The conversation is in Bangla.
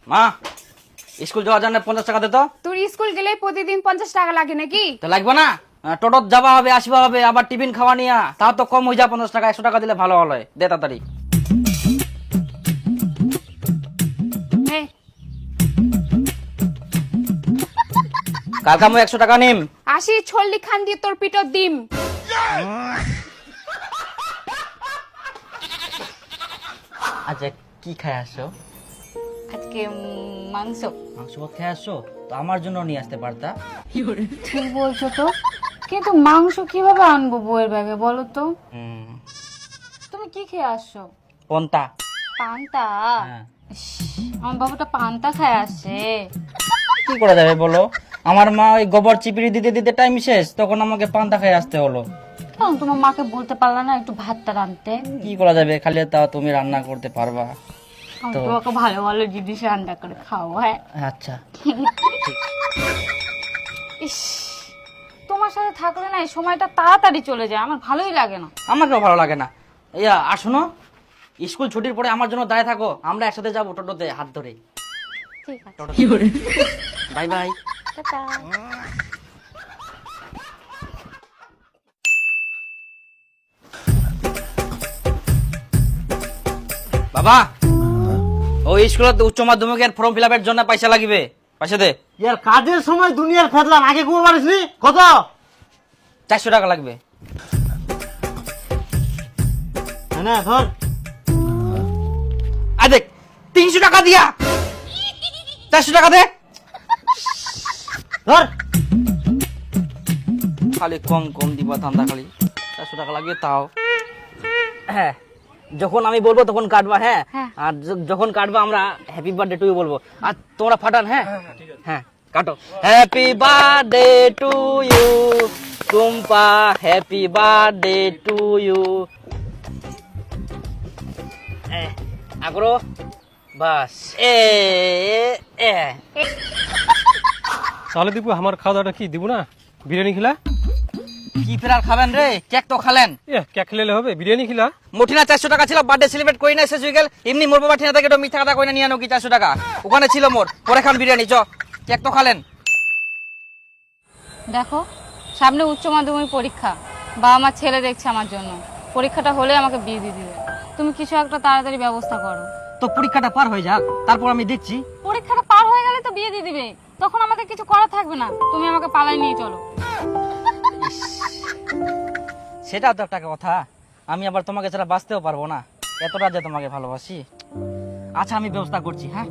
মা স্কুল যাওয়ার জন্য 50 টাকা দে তো। তোর স্কুল গেলে প্রতিদিন 50 টাকা লাগে নাকি? তো লাগবে না? টোটোত যাওয়া হবে আসবা হবে আবার টিফিন খাওয়া নিয়া, তাও তো কম হয়ে যায় 50 টাকা। 100 টাকা দিলে ভালো হলো, দে তাড়াতাড়ি। নে, কাল কামো 100 টাকা নিম। আসি ছল্লি খান দিয়ে তোর পিঠর ডিম। আচ্ছা কি খাই আসছো? আজকে মাংস। মাংস ভাত খেয়ে আসছো? তো আমার জন্য নিয়ে আসতে পারতা। ঠিক বলছো তো, কিন্তু মাংস কিভাবে আনবো বউয়ের ব্যাগে বলো তো? তুমি কি খেয়ে আসছো? পন্তা। পান্তা? হ্যাঁ। ইস, আমার বাবুটা পান্তা খায় আসে। কি করা যাবে বলো, আমার মা ওই গোবর চিপিড়ি দিতে দিতে টাইম শেষ, তখন আমাকে পান্তা খেয়ে আসতে হলো। কেন তোমার মাকে বলতে পারলা না একটু ভাতটা রাঁধতে? কি করা যাবে, খালি তা তুমি রান্না করতে পারবা। আমি তো- তোমাকে ভালো ভালো জিনিস রান্না করে খাও। হ্যাঁ। আচ্ছা ইস, তোমার সাথে থাকলে না এই সময়টা তাড়াতাড়ি চলে যায়, আমার ভালোই লাগে না। আমাকেও ভালো লাগে না। ইয়া আর শোনো, স্কুল ছুটির পরে আমার জন্য দাঁড়িয়ে থাকো, আমরা একসাথে যাবো টোটোতে হাত ধরে। ঠিক আছে, বাই বাই। টাটা। বাবা, ওই স্কুলত উচ্চ মাধ্যমিকের ফর্ম ফিল আপের জন্য পয়সা লাগবে, পয়সা দে। ইয়ার কাজের সময় দুনিয়ার ফেদলাম, আগে ঘুমো পারিসনি? কত? 400 টাকা লাগবে। না ধর। আর দেখ 300 টাকা দিয়া, 400 টাকা দে। ধর। খালি কম কম দিবা ধান্দা, খালি 400 টাকা লাগবে তাও। হ্যাঁ, যখন আমি বলবো তখন কাটবা। হ্যাঁ, হ্যাঁ। আর যখন কাটবা আমরা হ্যাপি বার্থডে টু ইউ বলবো, আর তোমরা ফাটান। হ্যাঁ হ্যাঁ কাটো। Happy birthday to you Tumpa, happy birthday to you. আগরো বাস। এ এ তাহলে দিব আমার খাওয়া দাওয়াটা কি দিব না? বিরিয়ানি খিলা? কি ফেরার খাবেন রে? কেক তো খালেন। কে খেলে হবে? বিরিয়ানি খিলা? মুঠিনা 400 টাকা ছিল, বার্থডে সেলিব্রেট করি না, শেষ হয়ে গেল। এমনি মোর বাবা ঠিনা থেকে একটু মিথ্যা কথা কই না নিয়ে আনো কি 400 টাকা ওখানে ছিল মোর। পরে খান বিরিয়ানি, চ কেক তো খালেন। দেখো, সামনে উচ্চ মাধ্যমিক পরীক্ষা, বাবা মা ছেলে দেখছে আমার জন্য। পরীক্ষাটা হলে আমাকে বিয়ে দিয়ে দিবে। তুমি কিছু একটা তাড়াতাড়ি ব্যবস্থা করো। তো পরীক্ষাটা পার হয়ে যাক, তারপর আমি দেখছি। পরীক্ষাটা পার হয়ে গেলে তো বিয়ে দিয়ে দিবে, তখন আমাকে কিছু করা থাকবে না। তুমি আমাকে পালাই নিয়ে চলো। সেটাও তো একটা কথা, আমি আবার তোমাকে ছাড়া বাঁচতেও পারবো না, এতটা যে তোমাকে ভালোবাসি। আচ্ছা আমি ব্যবস্থা করছি। হ্যাঁ